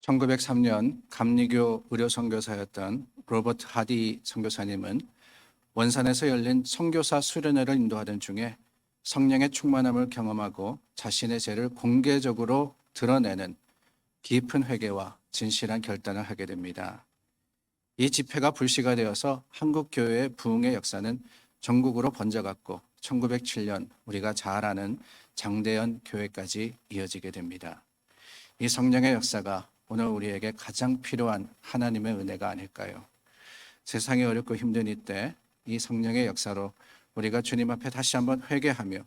1903년 감리교 의료 선교사였던 로버트 하디 선교사님은 원산에서 열린 선교사 수련회를 인도하던 중에 성령의 충만함을 경험하고 자신의 죄를 공개적으로 드러내는 깊은 회개와 진실한 결단을 하게 됩니다. 이 집회가 불씨가 되어서 한국 교회의 부흥의 역사는 전국으로 번져갔고 1907년 우리가 잘 아는 장대연 교회까지 이어지게 됩니다. 이 성령의 역사가 오늘 우리에게 가장 필요한 하나님의 은혜가 아닐까요? 세상이 어렵고 힘든 이때 이 성령의 역사로 우리가 주님 앞에 다시 한번 회개하며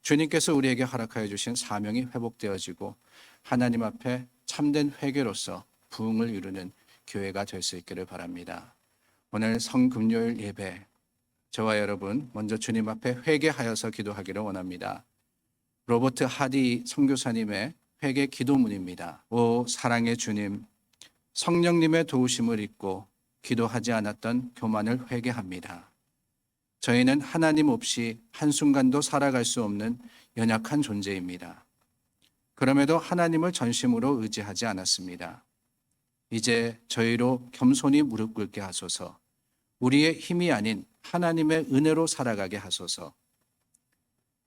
주님께서 우리에게 허락하여 주신 사명이 회복되어지고 하나님 앞에 참된 회개로서 부흥을 이루는 교회가 될 수 있기를 바랍니다. 오늘 성금요일 예배, 저와 여러분 먼저 주님 앞에 회개하여서 기도하기를 원합니다. 로버트 하디 선교사님의 회개 기도문입니다. 오 사랑의 주님, 성령님의 도우심을 잊고 기도하지 않았던 교만을 회개합니다. 저희는 하나님 없이 한순간도 살아갈 수 없는 연약한 존재입니다. 그럼에도 하나님을 전심으로 의지하지 않았습니다. 이제 저희로 겸손히 무릎 꿇게 하소서. 우리의 힘이 아닌 하나님의 은혜로 살아가게 하소서.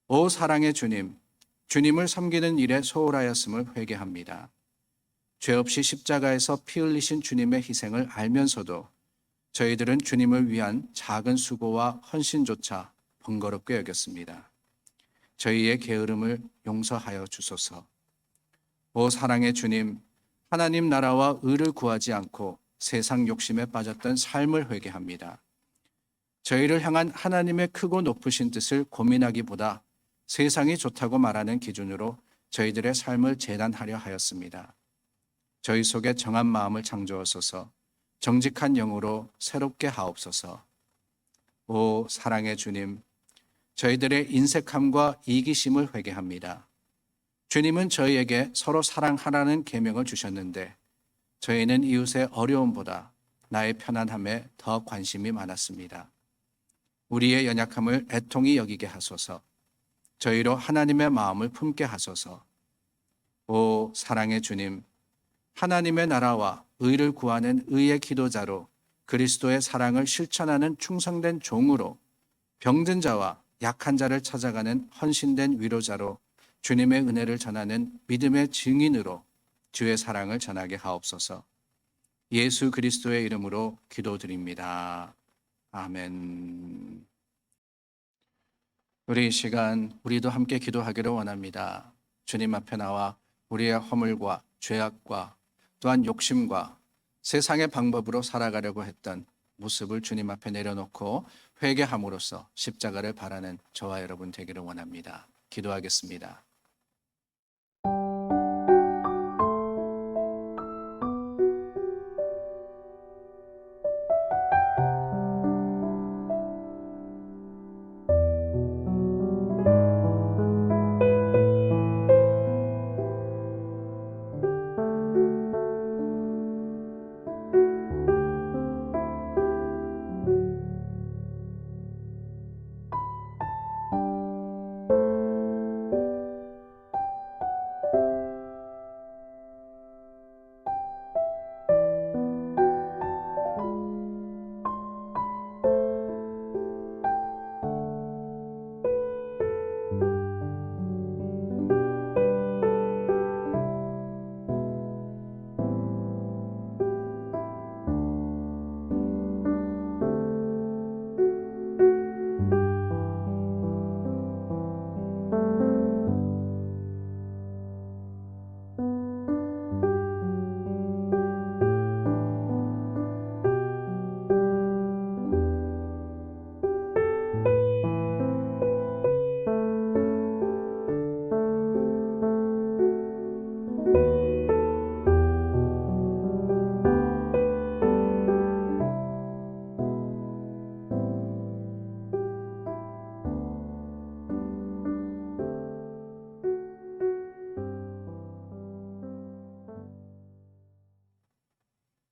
오 사랑의 주님, 주님을 섬기는 일에 소홀하였음을 회개합니다. 죄 없이 십자가에서 피 흘리신 주님의 희생을 알면서도 저희들은 주님을 위한 작은 수고와 헌신조차 번거롭게 여겼습니다. 저희의 게으름을 용서하여 주소서. 오 사랑의 주님, 하나님 나라와 의를 구하지 않고 세상 욕심에 빠졌던 삶을 회개합니다. 저희를 향한 하나님의 크고 높으신 뜻을 고민하기보다 세상이 좋다고 말하는 기준으로 저희들의 삶을 재단하려 하였습니다. 저희 속에 정한 마음을 창조하소서, 정직한 영으로 새롭게 하옵소서. 오 사랑의 주님, 저희들의 인색함과 이기심을 회개합니다. 주님은 저희에게 서로 사랑하라는 계명을 주셨는데 저희는 이웃의 어려움보다 나의 편안함에 더 관심이 많았습니다. 우리의 연약함을 애통히 여기게 하소서. 저희로 하나님의 마음을 품게 하소서. 오 사랑의 주님, 하나님의 나라와 의를 구하는 의의 기도자로 그리스도의 사랑을 실천하는 충성된 종으로 병든 자와 약한 자를 찾아가는 헌신된 위로자로 주님의 은혜를 전하는 믿음의 증인으로 주의 사랑을 전하게 하옵소서. 예수 그리스도의 이름으로 기도드립니다. 아멘. 우리 이 시간 우리도 함께 기도하기를 원합니다. 주님 앞에 나와 우리의 허물과 죄악과 또한 욕심과 세상의 방법으로 살아가려고 했던 모습을 주님 앞에 내려놓고 회개함으로써 십자가를 바라는 저와 여러분 되기를 원합니다. 기도하겠습니다.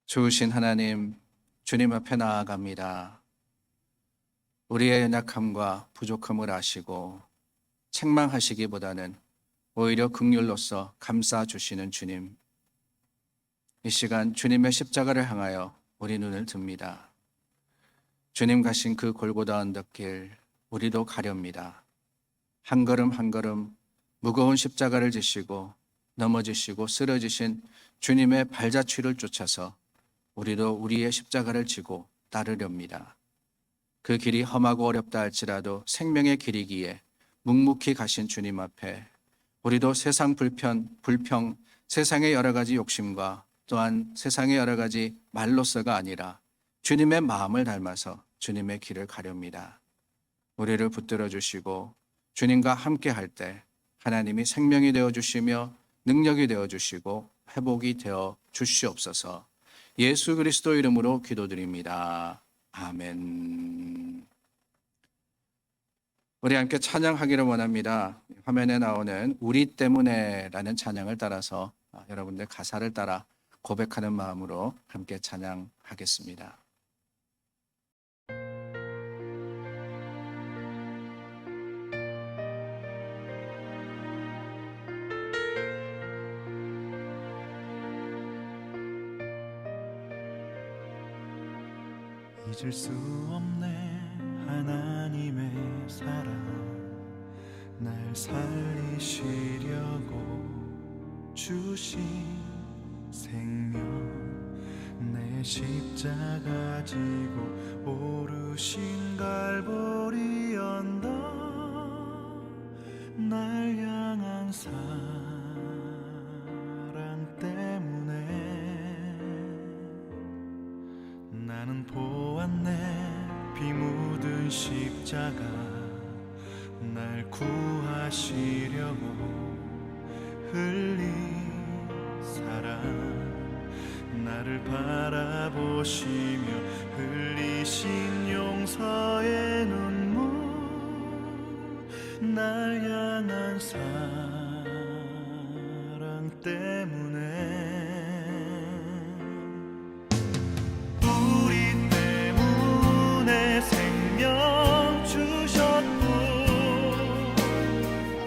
좋으신 하나님, 주님 앞에 나아갑니다. 우리의 연약함과 부족함을 아시고 책망하시기보다는 오히려 긍휼로서 감싸 주시는 주님. 이 시간 주님의 십자가를 향하여 우리 눈을 듭니다. 주님 가신 그 골고다 언덕길 우리도 가렵니다. 한 걸음 한 걸음 무거운 십자가를 지시고 넘어지시고 쓰러지신 주님의 발자취를 쫓아서 우리도 우리의 십자가를 지고 따르렵니다. 그 길이 험하고 어렵다 할지라도 생명의 길이기에 묵묵히 가신 주님 앞에 우리도 세상 불평, 세상의 여러 가지 욕심과 또한 세상의 여러 가지 말로서가 아니라 주님의 마음을 닮아서 주님의 길을 가렵니다. 우리를 붙들어 주시고 주님과 함께 할 때 하나님이 생명이 되어 주시며 능력이 되어 주시고 회복이 되어 주시옵소서. 예수 그리스도 이름으로 기도드립니다. 아멘. 우리 함께 찬양하기를 원합니다. 화면에 나오는 우리 때문에라는 찬양을 따라서 여러분들 가사를 따라 고백하는 마음으로 함께 찬양하겠습니다. 잊을 수 없네 하나님의 사랑 날 살리시려고 주신 생명 내 십자가 지고 오르신 갈보리 언덕 날 향한 사랑 때문에 나는 보았네 피 묻은 십자가 날 구하시려고 흘린 사랑 나를 바라보시며 흘리신 용서의 눈물 날 향한 사랑 때문에 생명 주셨고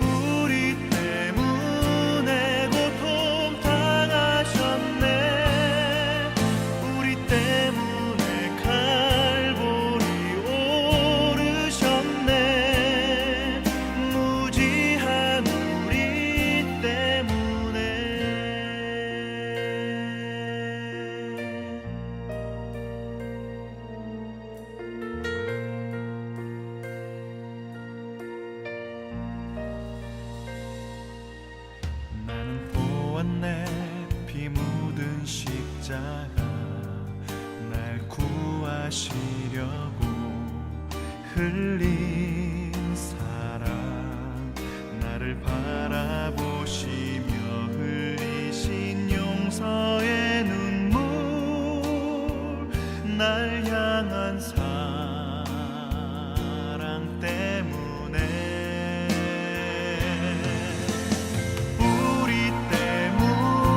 우리 때문에 고통 당하셨네 우리 때문에 갈보리 오르셨네 무지한 우리 때문에 내 피 묻은 십자가 날 구하시려고 흘린 사랑 나를 바라보시며 흘리신 용서의 눈물 날 향한 사랑 때문에 우리 때문에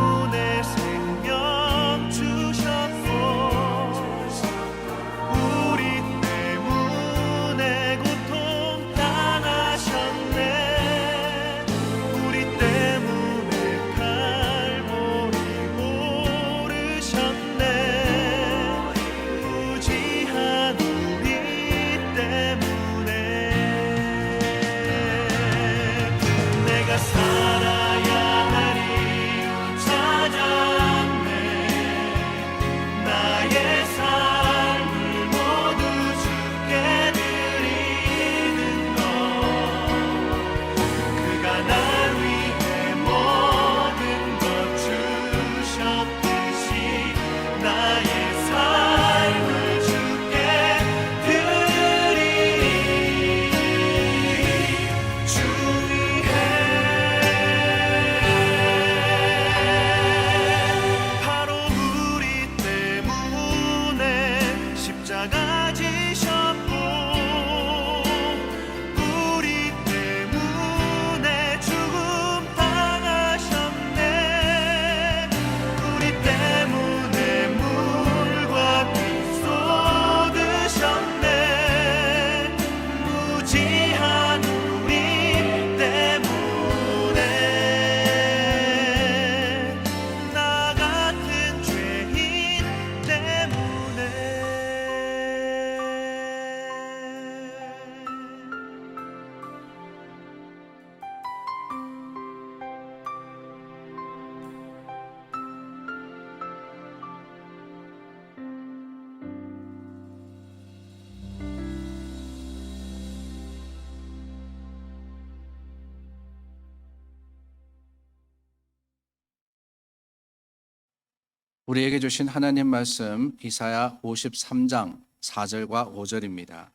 우리에게 주신 하나님 말씀 이사야 53장 4절과 5절입니다.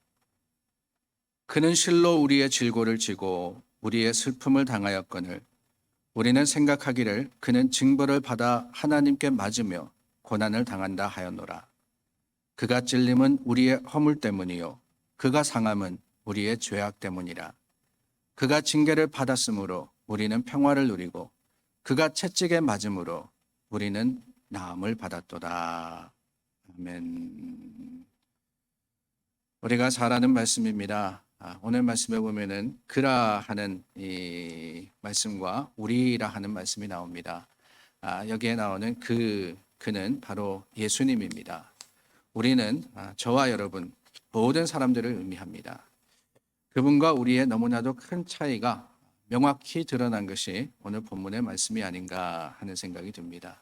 그는 실로 우리의 질고를 지고 우리의 슬픔을 당하였거늘 우리는 생각하기를 그는 징벌을 받아 하나님께 맞으며 고난을 당한다 하였노라. 그가 찔림은 우리의 허물 때문이요 그가 상함은 우리의 죄악 때문이라. 그가 징계를 받았으므로 우리는 평화를 누리고 그가 채찍에 맞음으로 우리는 나음을 받았도다. 아멘. 우리가 잘 아는 말씀입니다. 오늘 말씀에 보면은 그라 하는 이 말씀과 우리라 하는 말씀이 나옵니다. 여기에 나오는 그는 바로 예수님입니다. 우리는 저와 여러분 모든 사람들을 의미합니다. 그분과 우리의 너무나도 큰 차이가 명확히 드러난 것이 오늘 본문의 말씀이 아닌가 하는 생각이 듭니다.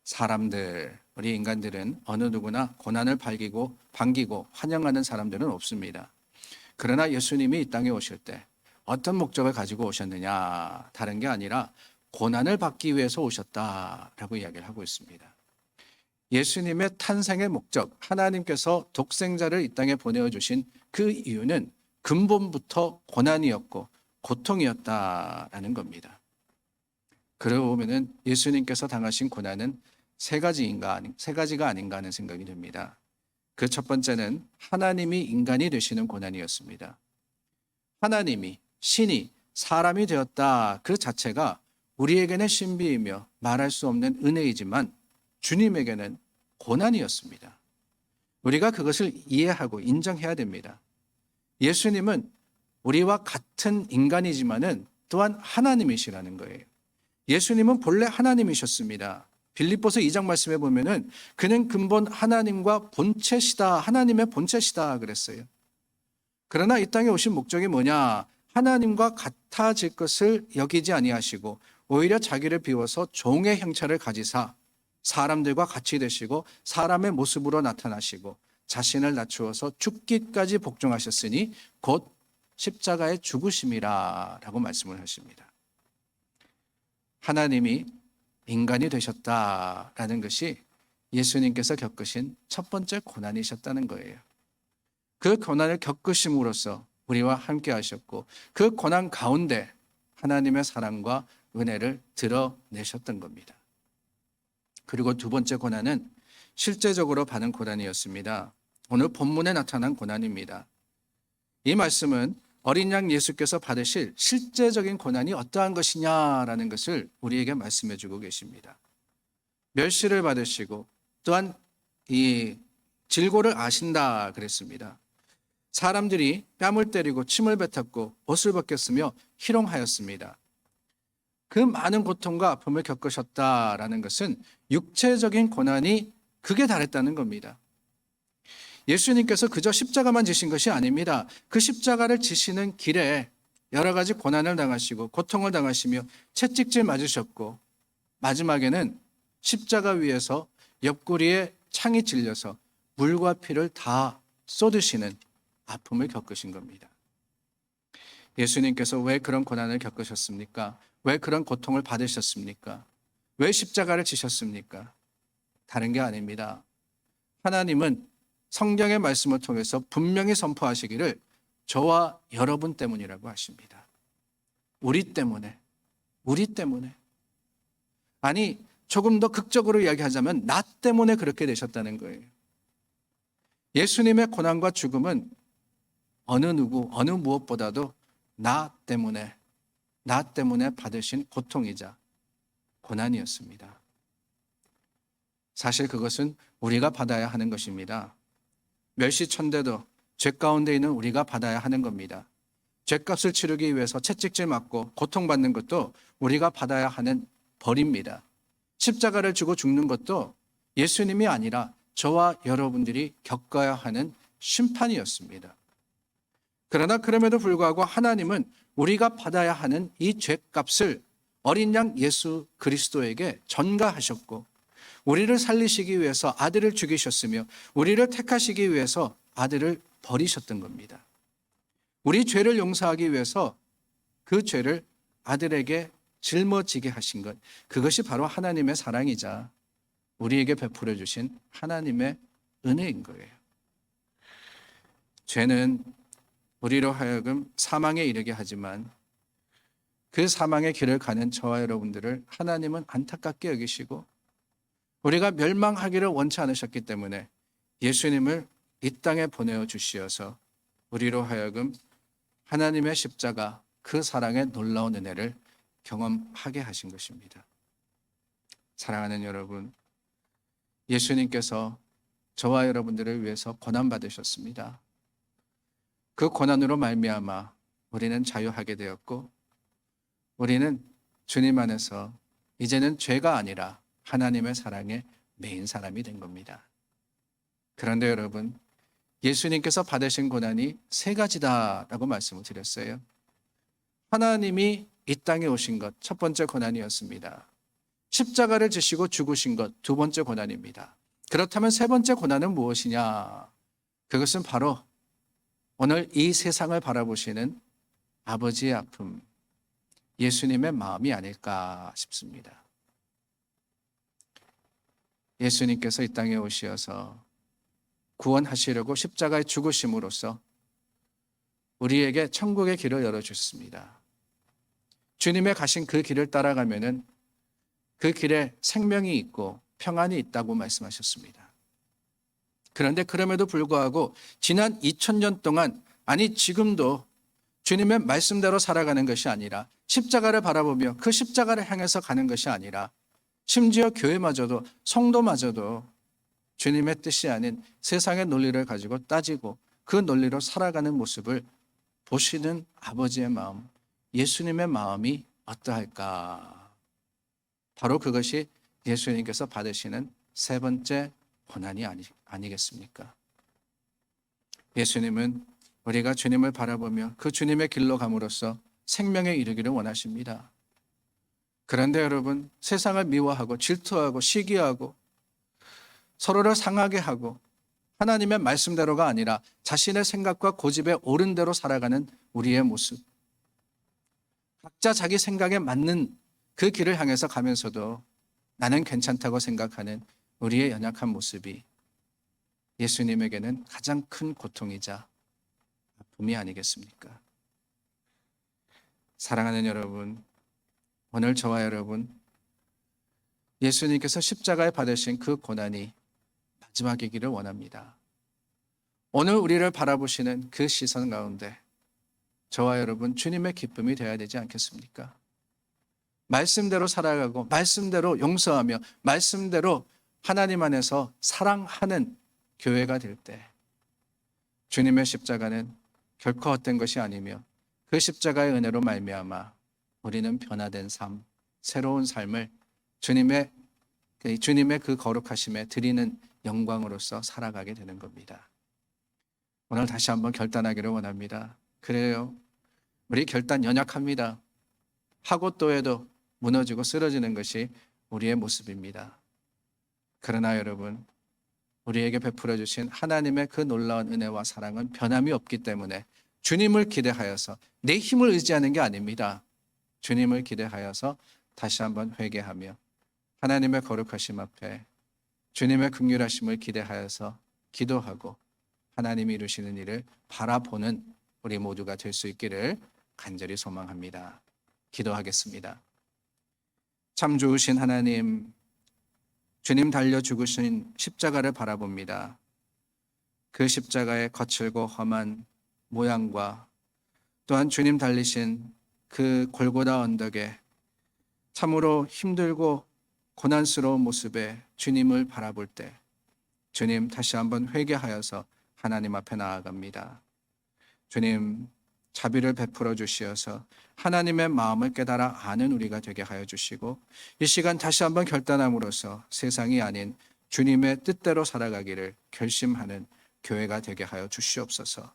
사람들, 우리 인간들은 어느 누구나 고난을 반기고 환영하는 사람들은 없습니다. 그러나 예수님이 이 땅에 오실 때 어떤 목적을 가지고 오셨느냐, 다른 게 아니라 고난을 받기 위해서 오셨다라고 이야기를 하고 있습니다. 예수님의 탄생의 목적, 하나님께서 독생자를 이 땅에 보내주신 그 이유는 근본부터 고난이었고 고통이었다라는 겁니다. 그러고 보면은 예수님께서 당하신 고난은 세 가지가 아닌가 하는 생각이 듭니다. 그 첫 번째는 하나님이 인간이 되시는 고난이었습니다. 하나님이, 신이 사람이 되었다 그 자체가 우리에게는 신비이며 말할 수 없는 은혜이지만 주님에게는 고난이었습니다. 우리가 그것을 이해하고 인정해야 됩니다. 예수님은 우리와 같은 인간이지만은 또한 하나님이시라는 거예요. 예수님은 본래 하나님이셨습니다. 빌립보서 2장 말씀에 보면은 그는 근본 하나님과 본체시다, 하나님의 본체시다 그랬어요. 그러나 이 땅에 오신 목적이 뭐냐? 하나님과 같아질 것을 여기지 아니하시고 오히려 자기를 비워서 종의 형체를 가지사 사람들과 같이 되시고 사람의 모습으로 나타나시고 자신을 낮추어서 죽기까지 복종하셨으니 곧 십자가의 죽으심이라 라고 말씀을 하십니다. 하나님이 인간이 되셨다라는 것이 예수님께서 겪으신 첫 번째 고난이셨다는 거예요. 그 고난을 겪으심으로써 우리와 함께 하셨고 그 고난 가운데 하나님의 사랑과 은혜를 드러내셨던 겁니다. 그리고 두 번째 고난은 실제적으로 받은 고난이었습니다. 오늘 본문에 나타난 고난입니다. 이 말씀은 어린 양 예수께서 받으실 실제적인 고난이 어떠한 것이냐라는 것을 우리에게 말씀해 주고 계십니다. 멸시를 받으시고 또한 이 질고를 아신다 그랬습니다. 사람들이 뺨을 때리고 침을 뱉었고 옷을 벗겼으며 희롱하였습니다. 그 많은 고통과 아픔을 겪으셨다라는 것은 육체적인 고난이 극에 달했다는 겁니다. 예수님께서 그저 십자가만 지신 것이 아닙니다. 그 십자가를 지시는 길에 여러 가지 고난을 당하시고 고통을 당하시며 채찍질 맞으셨고 마지막에는 십자가 위에서 옆구리에 창이 찔려서 물과 피를 다 쏟으시는 아픔을 겪으신 겁니다. 예수님께서 왜 그런 고난을 겪으셨습니까? 왜 그런 고통을 받으셨습니까? 왜 십자가를 지셨습니까? 다른 게 아닙니다. 하나님은 성경의 말씀을 통해서 분명히 선포하시기를 저와 여러분 때문이라고 하십니다. 우리 때문에. 아니, 조금 더 극적으로 이야기하자면 나 때문에 그렇게 되셨다는 거예요. 예수님의 고난과 죽음은 어느 무엇보다도 나 때문에 받으신 고통이자 고난이었습니다. 사실 그것은 우리가 받아야 하는 것입니다. 멸시천대도 죄 가운데 있는 우리가 받아야 하는 겁니다. 죄값을 치르기 위해서 채찍질 맞고 고통받는 것도 우리가 받아야 하는 벌입니다. 십자가를 지고 죽는 것도 예수님이 아니라 저와 여러분들이 겪어야 하는 심판이었습니다. 그러나 그럼에도 불구하고 하나님은 우리가 받아야 하는 이 죄값을 어린 양 예수 그리스도에게 전가하셨고 우리를 살리시기 위해서 아들을 죽이셨으며 우리를 택하시기 위해서 아들을 버리셨던 겁니다. 우리 죄를 용서하기 위해서 그 죄를 아들에게 짊어지게 하신 것, 그것이 바로 하나님의 사랑이자 우리에게 베풀어 주신 하나님의 은혜인 거예요. 죄는 우리로 하여금 사망에 이르게 하지만 그 사망의 길을 가는 저와 여러분들을 하나님은 안타깝게 여기시고 우리가 멸망하기를 원치 않으셨기 때문에 예수님을 이 땅에 보내어 주시어서 우리로 하여금 하나님의 십자가 그 사랑의 놀라운 은혜를 경험하게 하신 것입니다. 사랑하는 여러분, 예수님께서 저와 여러분들을 위해서 고난 받으셨습니다. 그 고난으로 말미암아 우리는 자유하게 되었고 우리는 주님 안에서 이제는 죄가 아니라 하나님의 사랑에 매인 사람이 된 겁니다. 그런데 여러분, 예수님께서 받으신 고난이 세 가지다라고 말씀을 드렸어요. 하나님이 이 땅에 오신 것, 첫 번째 고난이었습니다. 십자가를 지시고 죽으신 것, 두 번째 고난입니다. 그렇다면 세 번째 고난은 무엇이냐? 그것은 바로 오늘 이 세상을 바라보시는 아버지의 아픔, 예수님의 마음이 아닐까 싶습니다. 예수님께서 이 땅에 오시어서 구원하시려고 십자가에 죽으심으로써 우리에게 천국의 길을 열어주셨습니다. 주님의 가신 그 길을 따라가면은 그 길에 생명이 있고 평안이 있다고 말씀하셨습니다. 그런데 그럼에도 불구하고 지난 2000년 동안, 아니 지금도 주님의 말씀대로 살아가는 것이 아니라 십자가를 바라보며 그 십자가를 향해서 가는 것이 아니라 심지어 교회마저도, 성도마저도 주님의 뜻이 아닌 세상의 논리를 가지고 따지고 그 논리로 살아가는 모습을 보시는 아버지의 마음, 예수님의 마음이 어떠할까? 바로 그것이 예수님께서 받으시는 세 번째 고난이 아니겠습니까? 예수님은 우리가 주님을 바라보며 그 주님의 길로 감으로써 생명에 이르기를 원하십니다. 그런데 여러분, 세상을 미워하고 질투하고 시기하고 서로를 상하게 하고 하나님의 말씀대로가 아니라 자신의 생각과 고집에 옳은 대로 살아가는 우리의 모습, 각자 자기 생각에 맞는 그 길을 향해서 가면서도 나는 괜찮다고 생각하는 우리의 연약한 모습이 예수님에게는 가장 큰 고통이자 아픔이 아니겠습니까? 사랑하는 여러분, 오늘 저와 여러분, 예수님께서 십자가에 받으신 그 고난이 마지막이기를 원합니다. 오늘 우리를 바라보시는 그 시선 가운데 저와 여러분 주님의 기쁨이 되어야 되지 않겠습니까? 말씀대로 살아가고 말씀대로 용서하며 말씀대로 하나님 안에서 사랑하는 교회가 될 때 주님의 십자가는 결코 헛된 것이 아니며 그 십자가의 은혜로 말미암아 우리는 변화된 삶, 새로운 삶을 주님의 그 거룩하심에 드리는 영광으로서 살아가게 되는 겁니다. 오늘 다시 한번 결단하기를 원합니다. 그래요, 우리 결단 연약합니다. 하고 또 해도 무너지고 쓰러지는 것이 우리의 모습입니다. 그러나 여러분, 우리에게 베풀어 주신 하나님의 그 놀라운 은혜와 사랑은 변함이 없기 때문에 주님을 기대하여서 내 힘을 의지하는 게 아닙니다. 주님을 기대하여서 다시 한번 회개하며 하나님의 거룩하심 앞에 주님의 긍휼하심을 기대하여서 기도하고 하나님이 이루시는 일을 바라보는 우리 모두가 될 수 있기를 간절히 소망합니다. 기도하겠습니다. 참 좋으신 하나님, 주님 달려 죽으신 십자가를 바라봅니다. 그 십자가의 거칠고 험한 모양과 또한 주님 달리신 그 골고다 언덕에 참으로 힘들고 고난스러운 모습에 주님을 바라볼 때 주님 다시 한번 회개하여서 하나님 앞에 나아갑니다. 주님, 자비를 베풀어 주시어서 하나님의 마음을 깨달아 아는 우리가 되게 하여 주시고 이 시간 다시 한번 결단함으로써 세상이 아닌 주님의 뜻대로 살아가기를 결심하는 교회가 되게 하여 주시옵소서.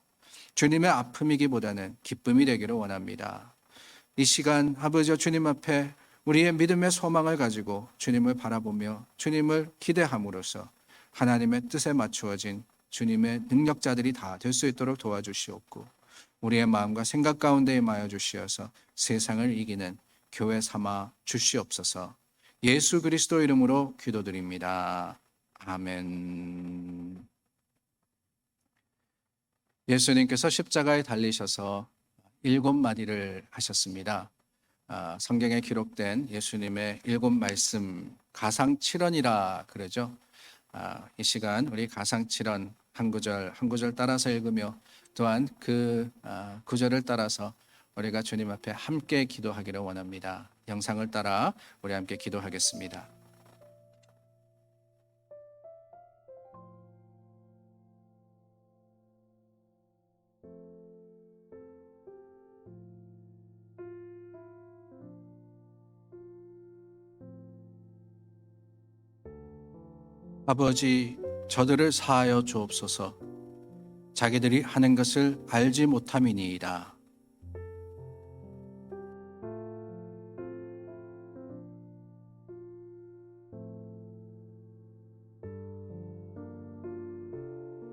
주님의 아픔이기보다는 기쁨이 되기를 원합니다. 이 시간 아버지 주님 앞에 우리의 믿음의 소망을 가지고 주님을 바라보며 주님을 기대함으로써 하나님의 뜻에 맞추어진 주님의 능력자들이 다 될 수 있도록 도와주시옵고 우리의 마음과 생각 가운데 임하여 주시어서 세상을 이기는 교회 삼아 주시옵소서. 예수 그리스도 이름으로 기도드립니다. 아멘. 예수님께서 십자가에 달리셔서 7마디를 하셨습니다. 성경에 기록된 예수님의 7말씀 가상칠언이라 그러죠. 이 시간 우리 가상칠언 한 구절 한 구절 따라서 읽으며 또한 그 구절을 따라서 우리가 주님 앞에 함께 기도하기를 원합니다. 영상을 따라 우리 함께 기도하겠습니다. 아버지, 저들을 사하여 주옵소서. 자기들이 하는 것을 알지 못함이니이다.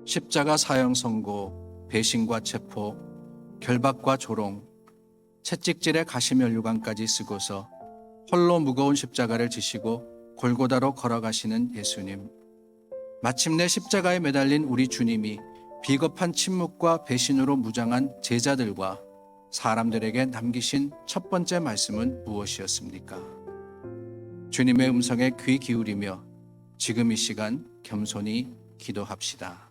십자가 사형 선고, 배신과 체포, 결박과 조롱, 채찍질에 가시면류관까지 쓰고서 홀로 무거운 십자가를 지시고 골고다로 걸어가시는 예수님. 마침내 십자가에 매달린 우리 주님이 비겁한 침묵과 배신으로 무장한 제자들과 사람들에게 남기신 첫 번째 말씀은 무엇이었습니까? 주님의 음성에 귀 기울이며 지금 이 시간 겸손히 기도합시다.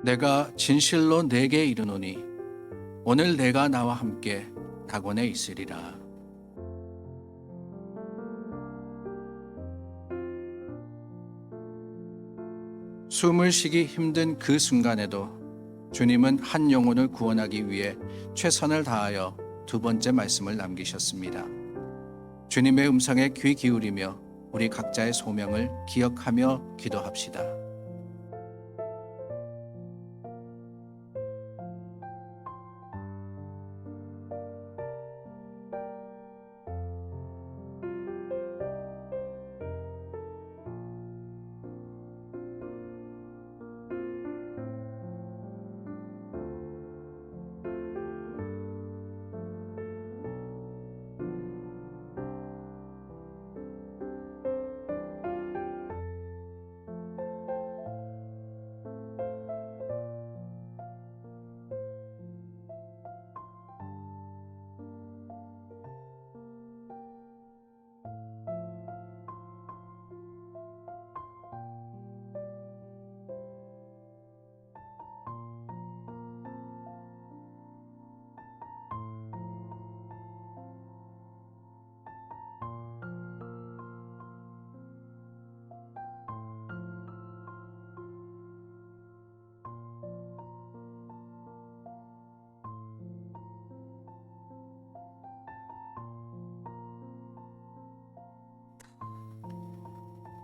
내가 진실로 내게 이르노니 오늘 내가 나와 함께 낙원에 있으리라. 숨을 쉬기 힘든 그 순간에도 주님은 한 영혼을 구원하기 위해 최선을 다하여 두 번째 말씀을 남기셨습니다. 주님의 음성에 귀 기울이며 우리 각자의 소명을 기억하며 기도합시다.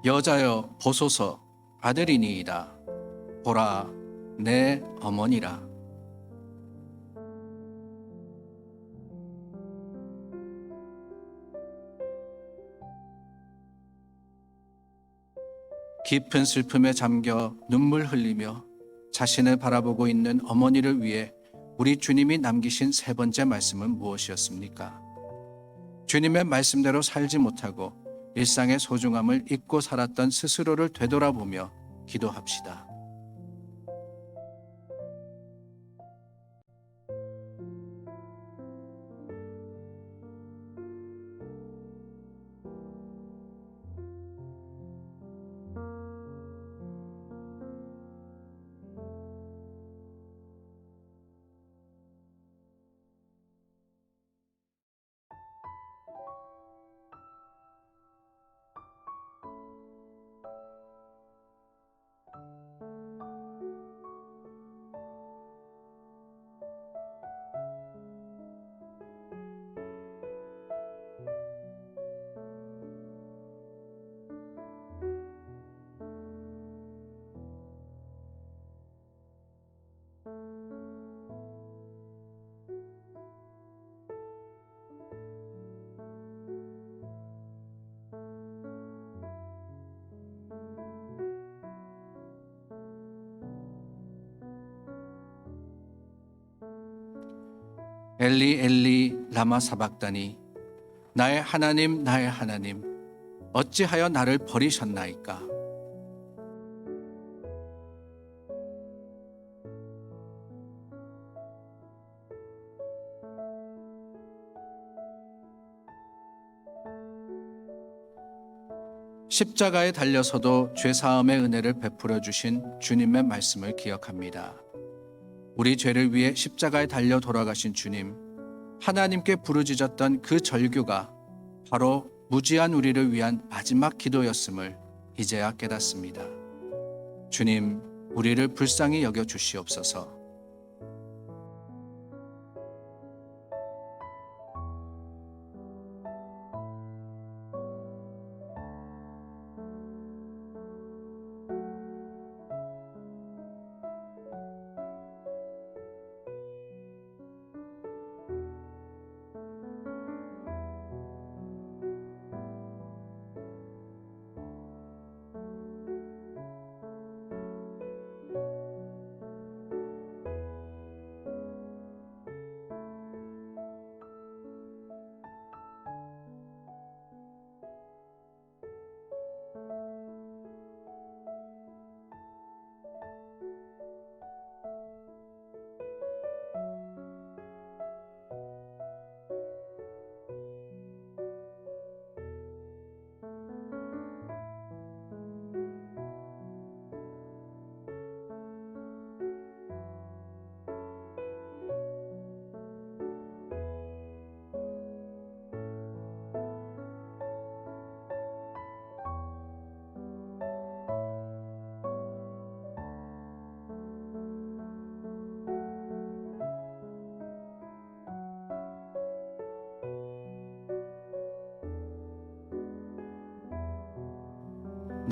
여자여 보소서, 아들이니이다. 보라, 내 어머니라. 깊은 슬픔에 잠겨 눈물 흘리며 자신을 바라보고 있는 어머니를 위해 우리 주님이 남기신 세 번째 말씀은 무엇이었습니까? 주님의 말씀대로 살지 못하고 일상의 소중함을 잊고 살았던 스스로를 되돌아보며 기도합시다. 엘리 엘리 라마 사박다니 나의 하나님 나의 하나님 어찌하여 나를 버리셨나이까. 십자가에 달려서도 죄사함의 은혜를 베풀어 주신 주님의 말씀을 기억합니다. 우리 죄를 위해 십자가에 달려 돌아가신 주님, 하나님께 부르짖었던 그 절규가 바로 무지한 우리를 위한 마지막 기도였음을 이제야 깨닫습니다. 주님, 우리를 불쌍히 여겨 주시옵소서.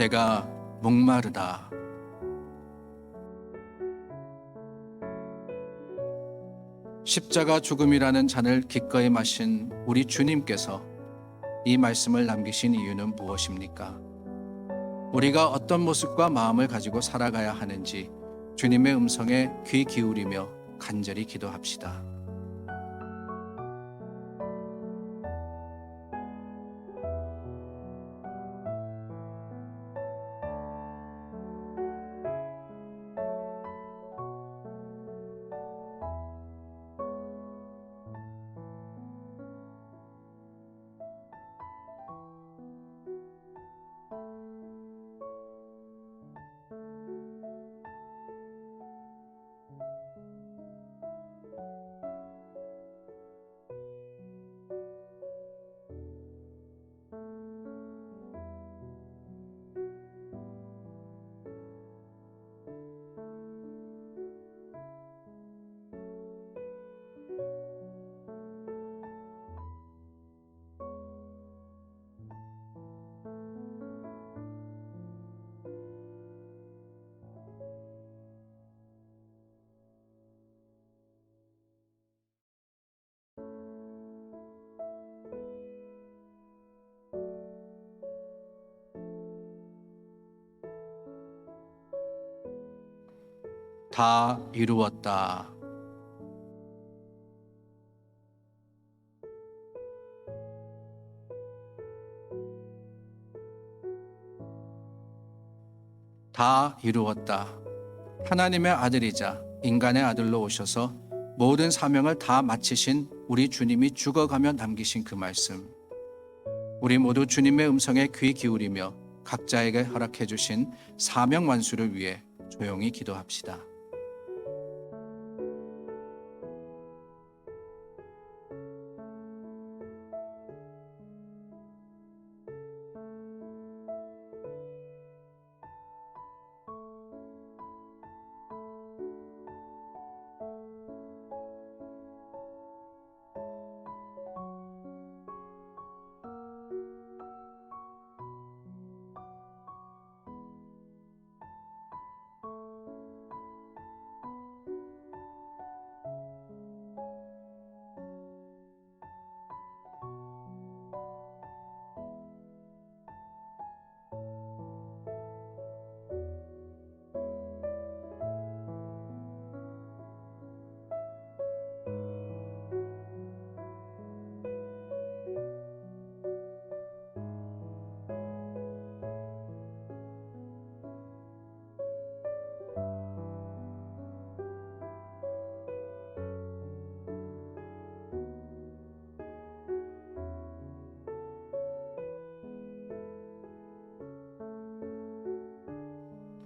내가 목마르다. 십자가 죽음이라는 잔을 기꺼이 마신 우리 주님께서 이 말씀을 남기신 이유는 무엇입니까? 우리가 어떤 모습과 마음을 가지고 살아가야 하는지 주님의 음성에 귀 기울이며 간절히 기도합시다. 다 이루었다. 다 이루었다. 하나님의 아들이자 인간의 아들로 오셔서 모든 사명을 다 마치신 우리 주님이 죽어가며 남기신 그 말씀. 우리 모두 주님의 음성에 귀 기울이며 각자에게 허락해 주신 사명 완수를 위해 조용히 기도합시다.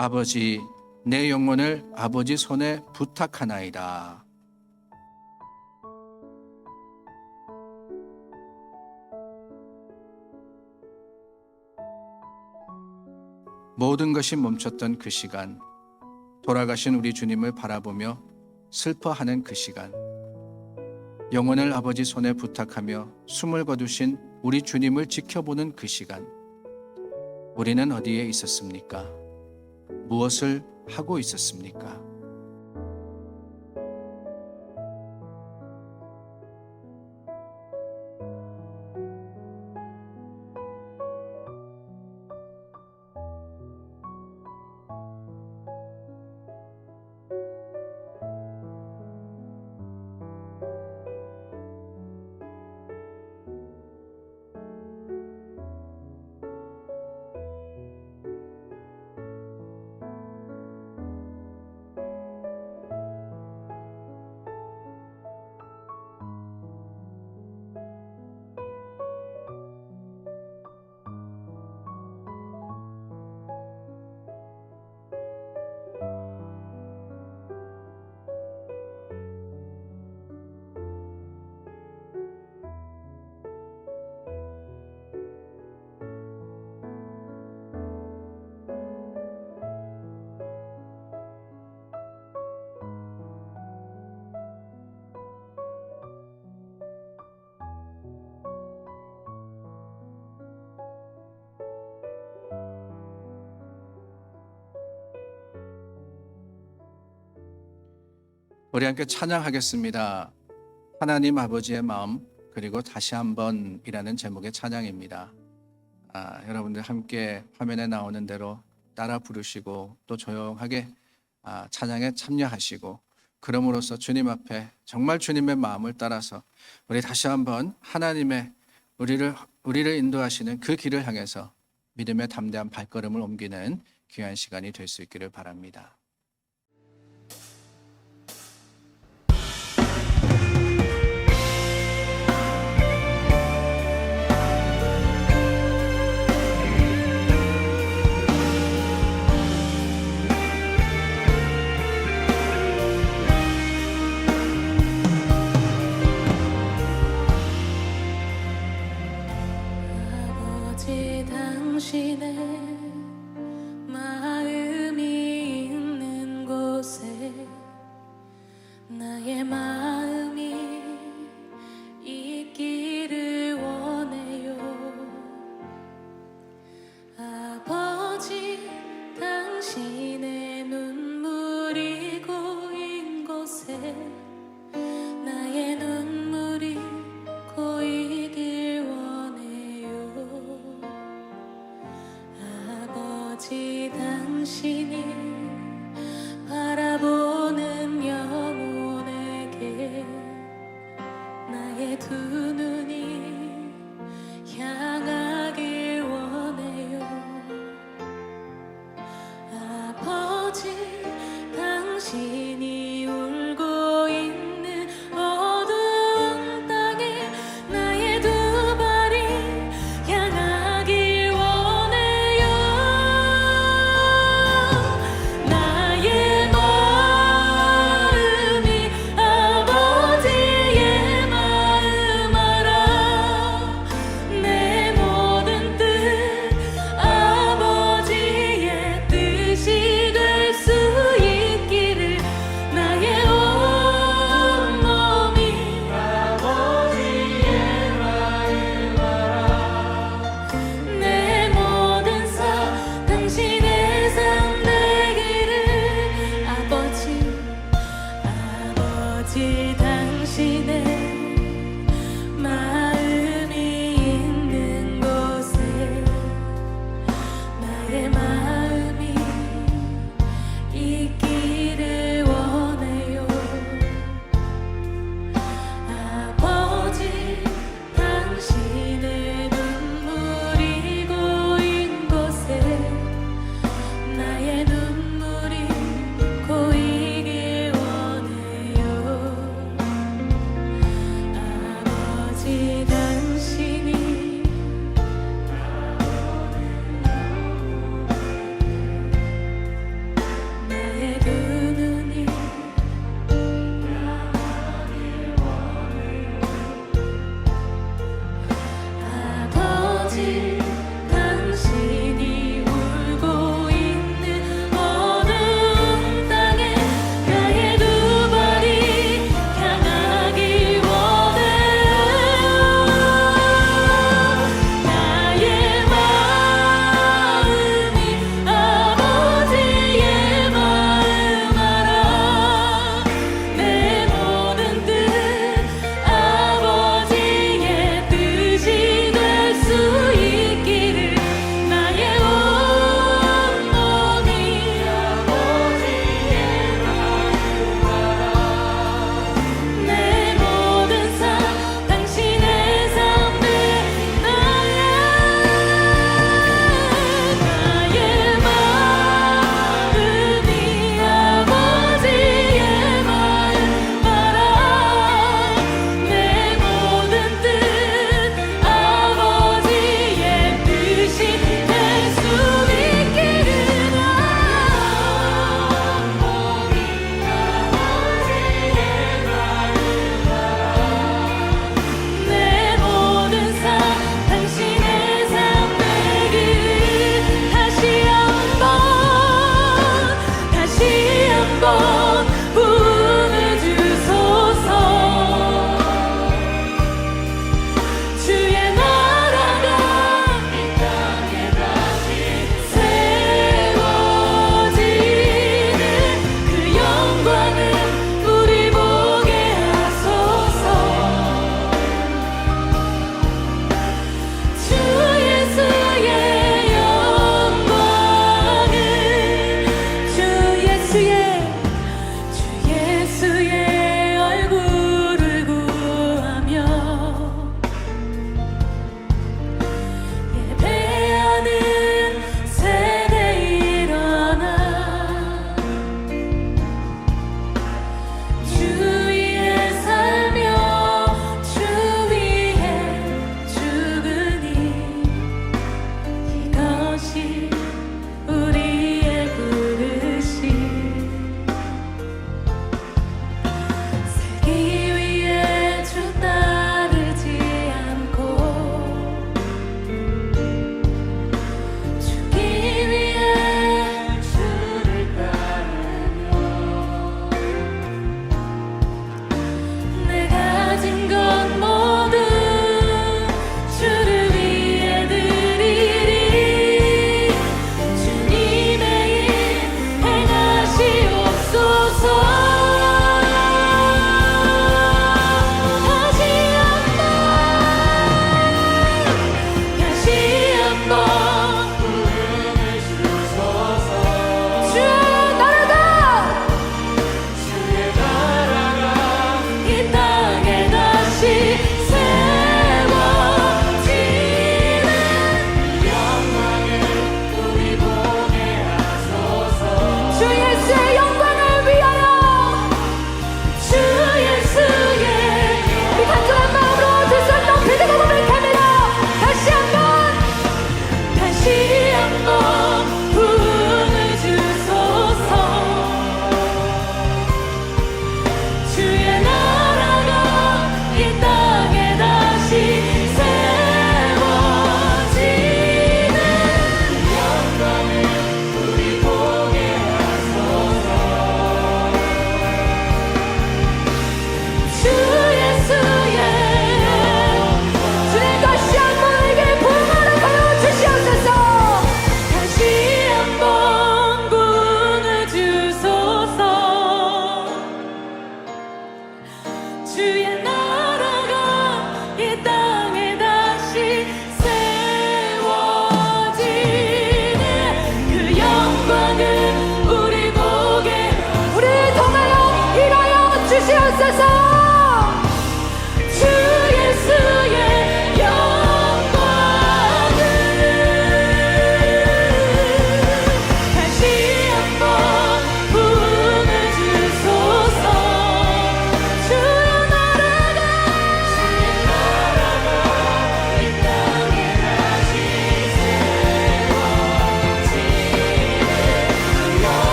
아버지, 내 영혼을 아버지 손에 부탁하나이다. 모든 것이 멈췄던 그 시간, 돌아가신 우리 주님을 바라보며 슬퍼하는 그 시간, 영혼을 아버지 손에 부탁하며 숨을 거두신 우리 주님을 지켜보는 그 시간, 우리는 어디에 있었습니까? 무엇을 하고 있었습니까? 우리 함께 찬양하겠습니다. 하나님 아버지의 마음, 그리고 다시 한번이라는 제목의 찬양입니다. 여러분들 함께 화면에 나오는 대로 따라 부르시고 또 조용하게 찬양에 참여하시고, 그럼으로써 주님 앞에 정말 주님의 마음을 따라서 우리 다시 한번 하나님의 우리를 인도하시는 그 길을 향해서 믿음의 담대한 발걸음을 옮기는 귀한 시간이 될 수 있기를 바랍니다. 아버지, 당신의 마음이 있는 곳에 나의 마음이 있기를 원해요. 아버지, 당신의 눈물이 고인 곳에 나의 눈물이 고이길 원해요. 아버지, 당신이 바라보는 영혼에게 나의 두 눈이 향하길 원해요. 아버지, 당신이 울고 있는 어두운 땅에 나의 두 발이 향하길 원해요.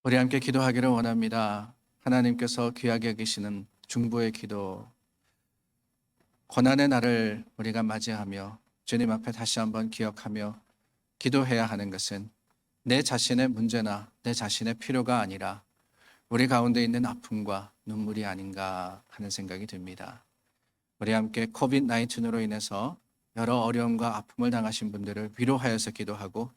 우리 함께 기도하기를 원합니다. 하나님께서 귀하게 여기시는 중보의 기도, 고난의 날을 우리가 맞이하며 주님 앞에 다시 한번 기억하며 기도해야 하는 것은 내 자신의 문제나 내 자신의 필요가 아니라 우리 가운데 있는 아픔과 눈물이 아닌가 하는 생각이 듭니다. 우리 함께 코비드-19으로 인해서 여러 어려움과 아픔을 당하신 분들을 위로하여서 기도하고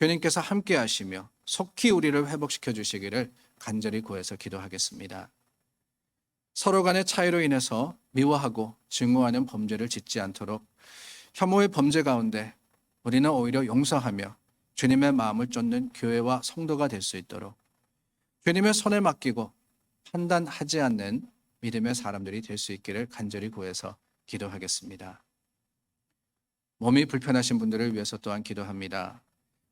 주님께서 함께 하시며 속히 우리를 회복시켜 주시기를 간절히 구해서 기도하겠습니다. 서로 간의 차이로 인해서 미워하고 증오하는 범죄를 짓지 않도록 혐오의 범죄 가운데 우리는 오히려 용서하며 주님의 마음을 쫓는 교회와 성도가 될 수 있도록 주님의 손에 맡기고 판단하지 않는 믿음의 사람들이 될 수 있기를 간절히 구해서 기도하겠습니다. 몸이 불편하신 분들을 위해서 또한 기도합니다.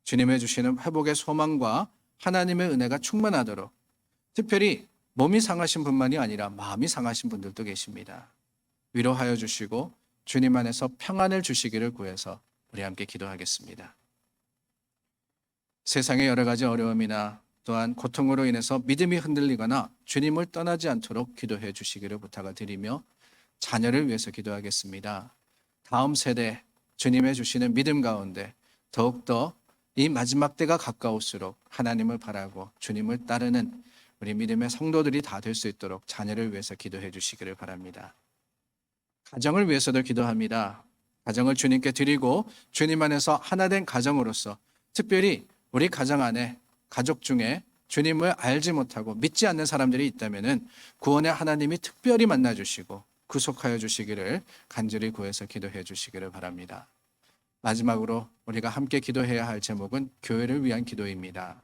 주님의 주시는 회복의 소망과 하나님의 은혜가 충만하도록 특별히 몸이 상하신 분만이 아니라 마음이 상하신 분들도 계십니다. 위로하여 주시고 주님 안에서 평안을 주시기를 구해서 우리 함께 기도하겠습니다. 세상의 여러 가지 어려움이나 또한 고통으로 인해서 믿음이 흔들리거나 주님을 떠나지 않도록 기도해 주시기를 부탁을 드리며 자녀를 위해서 기도하겠습니다. 다음 세대 주님의 주시는 믿음 가운데 더욱더 이 마지막 때가 가까울수록 하나님을 바라고 주님을 따르는 우리 믿음의 성도들이 다 될 수 있도록 자녀를 위해서 기도해 주시기를 바랍니다. 가정을 위해서도 기도합니다. 가정을 주님께 드리고 주님 안에서 하나 된 가정으로서 특별히 우리 가정 안에 가족 중에 주님을 알지 못하고 믿지 않는 사람들이 있다면 구원의 하나님이 특별히 만나주시고 구속하여 주시기를 간절히 구해서 기도해 주시기를 바랍니다. 마지막으로 우리가 함께 기도해야 할 제목은 교회를 위한 기도입니다.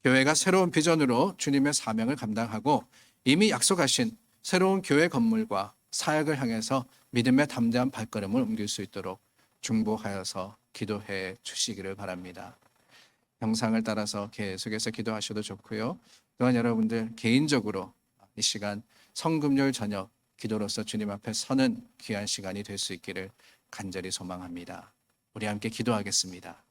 교회가 새로운 비전으로 주님의 사명을 감당하고 이미 약속하신 새로운 교회 건물과 사역을 향해서 믿음의 담대한 발걸음을 옮길 수 있도록 중보하여서 기도해 주시기를 바랍니다. 형상을 따라서 계속해서 기도하셔도 좋고요. 또한 여러분들 개인적으로 이 시간 성금요일 저녁 기도로서 주님 앞에 서는 귀한 시간이 될 수 있기를 간절히 소망합니다. 우리 함께 기도하겠습니다.